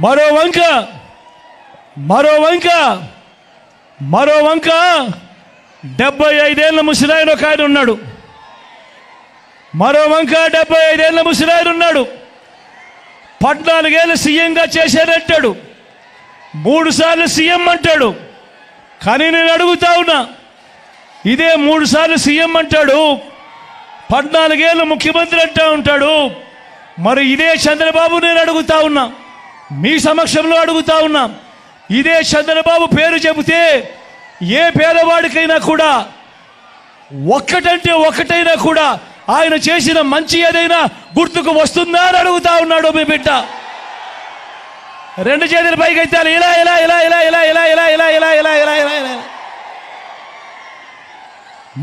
మరో వంక 75 ఏళ్ల ముసలాయన ఒక ఆయన ఉన్నాడు. మరో వంక 75 ఏళ్ల ముసలాయన ఉన్నాడు. 14 ఏళ్ళు సీఎంగా చేశానంటాడు, 3 సార్లు సీఎం అంటాడు. కానీ నేను అడుగుతా ఉన్నా, ఇదే 3 సార్లు సీఎం అంటాడు, 14 ఏళ్ళు ముఖ్యమంత్రి అంటూ ఉంటాడు. మరి ఇదే చంద్రబాబు నేను అడుగుతా ఉన్నా, మీ సమక్షంలో అడుగుతా ఉన్నా, ఇదే చంద్రబాబు పేరు చెబితే ఏ పేదవాడికైనా కూడా ఒక్కటంటే ఒక్కటైనా కూడా ఆయన చేసిన మంచి ఏదైనా గుర్తుకు వస్తుందా అని అడుగుతా ఉన్నాడు మీ బిడ్డ. 2 చేతుల పైకి ఎత్తాలి, ఇలా ఇలా ఇలా ఇలా ఇలా ఇలా ఇలా ఇలా ఇలా ఇలా ఇలా ఇలా ఇలా.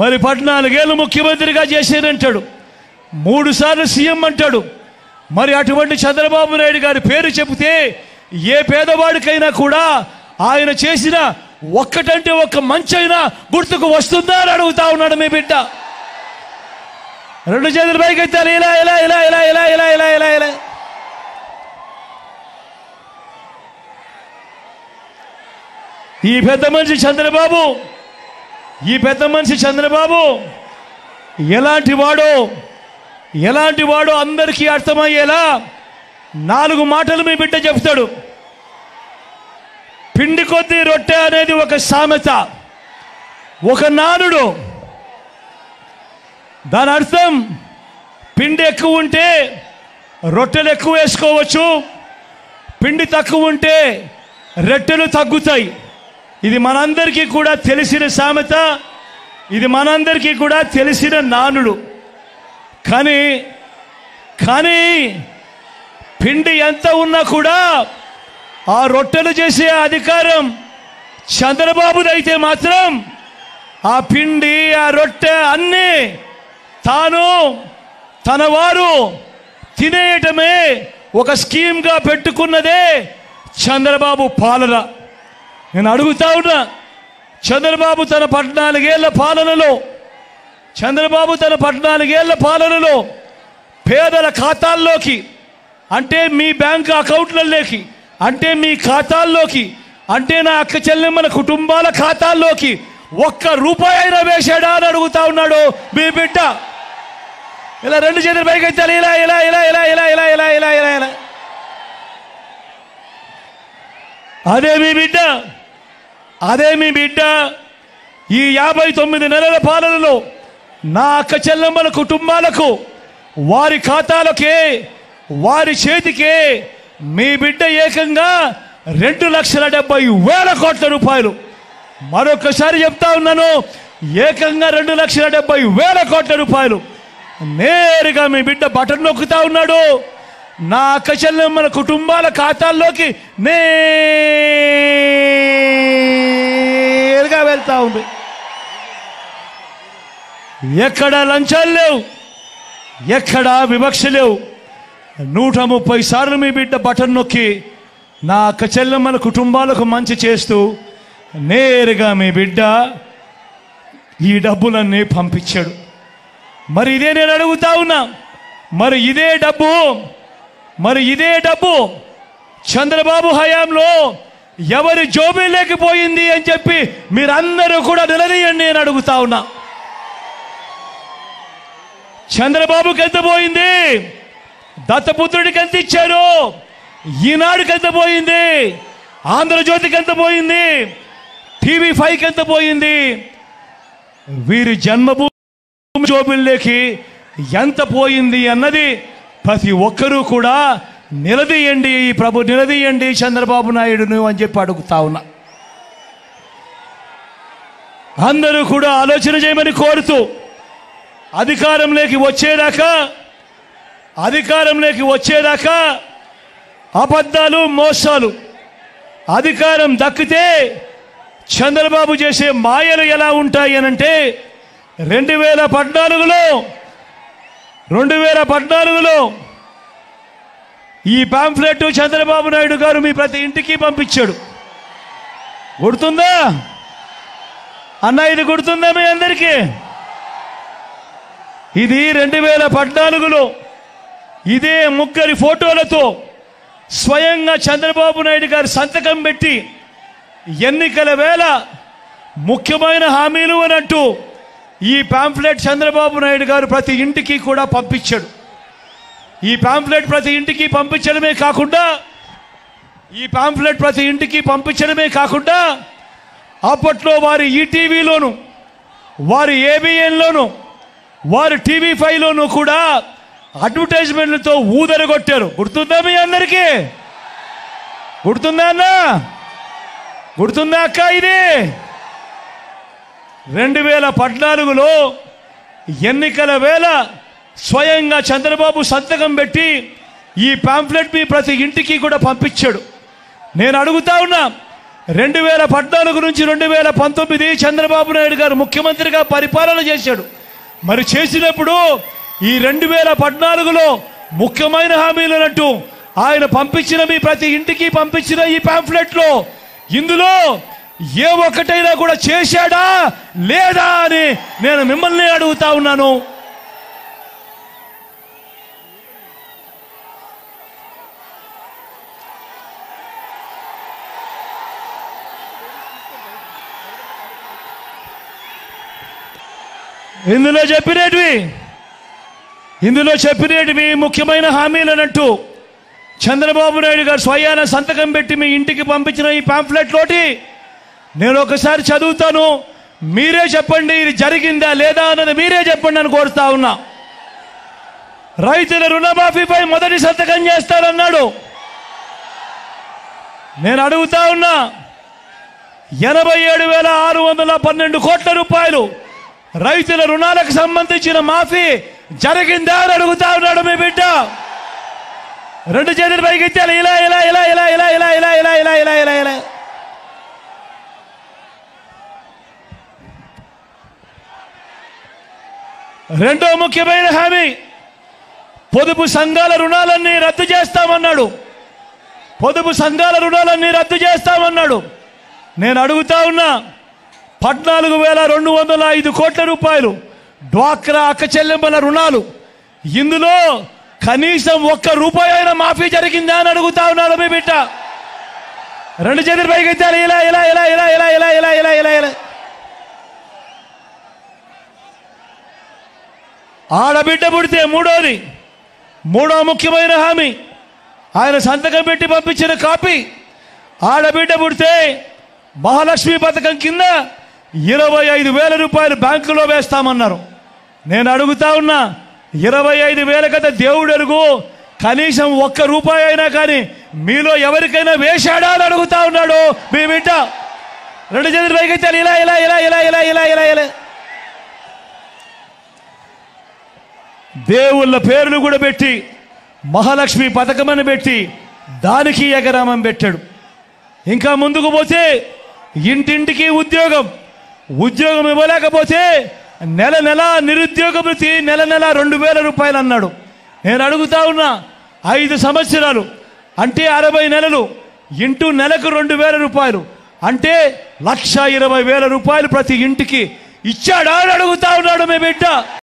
మరి 14 ఏళ్ళు ముఖ్యమంత్రిగా చేశానంటాడు, 3 సార్లు సీఎం అంటాడు. మరి అటువంటి చంద్రబాబు నాయుడు గారి పేరు చెబితే ఏ పేదవాడికైనా కూడా ఆయన చేసిన ఒక్కటంటే ఒక్క మంచైనా గుర్తుకు వస్తుందా అని అడుగుతా ఉన్నాడు మీ బిడ్డ. 2 చేతుల పైకి ఎత్తాలి, ఇలా ఇలా ఇలా ఇలా ఇలా ఇలా ఇలా ఇలా ఇలా. ఈ పెద్ద మనిషి చంద్రబాబు ఎలాంటి వాడో అందరికీ అర్థమయ్యేలా 4 మాటలు మీ బిడ్డ చెప్తాడు. పిండి కొద్దీ రొట్టె అనేది ఒక సామెత, ఒక నానుడు. దాని అర్థం పిండి ఎక్కువ ఉంటే రొట్టెలు ఎక్కువ వేసుకోవచ్చు, పిండి తక్కువ ఉంటే రొట్టెలు తగ్గుతాయి. ఇది మనందరికీ కూడా తెలిసిన సామెత, ఇది మనందరికీ కూడా తెలిసిన నానుడు. కానీ పిండి ఎంత ఉన్నా కూడా ఆ రొట్టెలు చేసే అధికారం చంద్రబాబుదైతే మాత్రం ఆ పిండి ఆ రొట్టె అన్నీ తాను తన వారు తినేయటమే ఒక స్కీమ్గా పెట్టుకున్నదే చంద్రబాబు పాలన. నేను అడుగుతా ఉన్నా, చంద్రబాబు తన 14 ఏళ్ల పాలనలో పేదల ఖాతాల్లోకి, అంటే మీ బ్యాంకు అకౌంట్లలోకి, అంటే మీ ఖాతాల్లోకి, అంటే నా అక్క చెల్లెమ్మల కుటుంబాల ఖాతాల్లోకి 1 రూపాయి అయినా వేశాడా అని అడుగుతా ఉన్నాడు మీ బిడ్డ. ఇలా 2 చేతుల పైకి ఎత్తాలి, ఇలా ఇలా ఇలా ఇలా ఇలా ఇలా ఇలా ఇలా ఇలా ఇలా. అదే మీ బిడ్డ ఈ 59 నెలల పాలనలో నా అక్క చెల్లెమ్మల కుటుంబాలకు, వారి ఖాతాలకే, వారి చేతికే మీ బిడ్డ ఏకంగా 2,70,000 కోట్ల రూపాయలు, మరొకసారి చెప్తా ఉన్నాను, ఏకంగా 2,70,000 కోట్ల రూపాయలు నేరుగా మీ బిడ్డ బటన్ నొక్కుతా ఉన్నాడు. నా అక్క చెల్లెమ్మల కుటుంబాల ఖాతాల్లోకి నేరుగా వెళ్తా ఉంది. ఎక్కడా లంచాలు లేవు, ఎక్కడా వివక్ష లేవు. 130 సార్లు మీ బిడ్డ బటన్ నొక్కి నా అక్క చెల్లెమ్మల కుటుంబాలకు మంచి చేస్తూ నేరుగా మీ బిడ్డ ఈ డబ్బులన్నీ పంపించాడు. మరి ఇదే నేను అడుగుతా ఉన్నా, మరి ఇదే డబ్బు చంద్రబాబు హయాంలో ఎవరి జోబీ లేకపోయింది అని చెప్పి మీరందరూ కూడా నిలదీయండి అని అడుగుతా ఉన్నా. చంద్రబాబుకి ఎంత పోయింది? దత్తపుత్రుడికి ఎంత ఇచ్చారు? ఈనాడుకి ఎంత పోయింది? ఆంధ్రజ్యోతికి ఎంత పోయింది? TV5కి ఎంత పోయింది? వీరి జన్మభూమి జోబుల్లోకి ఎంత పోయింది అన్నది ప్రతి ఒక్కరూ కూడా నిలదీయండి చంద్రబాబు నాయుడును అని చెప్పి అడుగుతా ఉన్నా. అందరూ కూడా ఆలోచన చేయమని కోరుతూ అధికారంలోకి వచ్చేదాకా అబద్ధాలు, మోసాలు. అధికారం దక్కితే చంద్రబాబు చేసే మాయలు ఎలా ఉంటాయి అనంటే 2014లో ఈ పాంఫ్లెట్ చంద్రబాబు నాయుడు గారు మీ ప్రతి ఇంటికి పంపించాడు. గుర్తుందా అన్న? ఇది గుర్తుందా మీ అందరికీ? ఇది 2014లో ఇదే ముగ్గురి ఫోటోలతో స్వయంగా చంద్రబాబు నాయుడు గారు సంతకం పెట్టి ఎన్నికల వేళ ముఖ్యమైన హామీలు అని అంటూ ఈ పాంఫ్లెట్ చంద్రబాబు నాయుడు గారు ప్రతి ఇంటికి కూడా పంపించాడు. ఈ పాంఫ్లెట్ ప్రతి ఇంటికి పంపించడమే కాకుండా అప్పట్లో వారి ఈటీవీలోను, వారి ఏబిఎన్లోను, వారి టీవీ5లోను కూడా అడ్వర్టైజ్మెంట్లతో ఊదరగొట్టారు. గుర్తుందా మీ అందరికీ? గుర్తుందా అన్న? గుర్తుందా అక్క? ఇది 2014లో ఎన్నికల వేళ స్వయంగా చంద్రబాబు సంతకం పెట్టి ఈ పాంఫ్లెట్ మీ ప్రతి ఇంటికి కూడా పంపించాడు. నేను అడుగుతా ఉన్నా, 2014 నుంచి 2019 చంద్రబాబు నాయుడు గారు ముఖ్యమంత్రిగా పరిపాలన చేశాడు. మరి చేసినప్పుడు ఈ 2014లో ముఖ్యమైన హామీలు అన్నట్టు ఆయన పంపించిన మీ ప్రతి ఇంటికి పంపించిన ఈ పాంఫ్లెట్లో ఇందులో ఏ ఒక్కటైనా కూడా చేశాడా లేదా అని నేను మిమ్మల్ని అడుగుతా ఉన్నాను. ఇందులో చెప్పినటివి ముఖ్యమైన హామీలు అన్నట్టు చంద్రబాబు నాయుడు గారు స్వయాన సంతకం పెట్టి మీ ఇంటికి పంపించిన ఈ పాంఫ్లెట్ లోటి నేను ఒకసారి చదువుతాను, మీరే చెప్పండి ఇది జరిగిందా లేదా అన్నది మీరే చెప్పండి అని కోరుతా ఉన్నా. రైతుల రుణమాఫీపై మొదటి సంతకం చేస్తారన్నాడు. నేను అడుగుతా ఉన్నా, 87,612 కోట్ల రూపాయలు రైతుల రుణాలకు సంబంధించిన మాఫీ జరిగిందా అని అడుగుతా ఉన్నాడు మీ బిడ్డ. రెండు చేతులు పైకి ఎత్తాలి. ఇలా ఇలా ఇలా ఇలా ఇలా ఇలా ఇలా ఇలా ఇలా ఇలా ఇలా ఇలా రెండో ముఖ్యమైన హామీ, పొదుపు సంఘాల రుణాలన్నీ రద్దు చేస్తామన్నాడు. నేను అడుగుతా ఉన్నా, 14,205 కోట్ల రూపాయలు డ్వాక్రా అక్క చెల్లెమ్మల రుణాలు, ఇందులో కనీసం ₹1 అయినా మాఫీ జరిగిందా అని అడుగుతా ఉన్నాడు మీ బిడ్డ. రెండు చేతులు పైకి ఎత్తాలి. ఇలా ఇలా ఇలా ఇలా ఇలా ఇలా ఇలా ఇలా ఇలా ఇలా ఆడబిడ్డ పుడితే మూడో ముఖ్యమైన హామీ, ఆయన సంతకం పెట్టి పంపించిన కాపీ. ఆడబిడ్డ పుడితే మహాలక్ష్మి పథకం కింద 25,000 రూపాయలు బ్యాంకులో వేస్తామన్నారు. నేను అడుగుతా ఉన్నా, 25,000 కదా దేవుడు ఎరుగు, కనీసం ₹1 అయినా కానీ మీలో ఎవరికైనా వేశాడా అని అడుగుతా ఉన్నాడు మీ బిడ్డ. రెండు చేతులు పైకి ఎత్తాలి. ఇలా ఇలా ఇలా ఇలా ఇలా ఇలా ఇలా ఇలా దేవుళ్ళ పేర్లు కూడా పెట్టి మహాలక్ష్మి పథకం అని పెట్టి దానికి ఎగరామం పెట్టాడు. ఇంకా ముందుకు పోతే ఇంటింటికి ఉద్యోగం ఇవ్వలేకపోతే నెల నిరుద్యోగ వృత్తి నెల 2,000 రూపాయలు అన్నాడు. నేను అడుగుతా ఉన్నా, 5 సంవత్సరాలు అంటే 60 నెలలు ఇంటూ నెలకు 2,000 రూపాయలు అంటే 1,20,000 రూపాయలు ప్రతి ఇంటికి ఇచ్చాడా అని అడుగుతా ఉన్నాడు మీ బిడ్డ.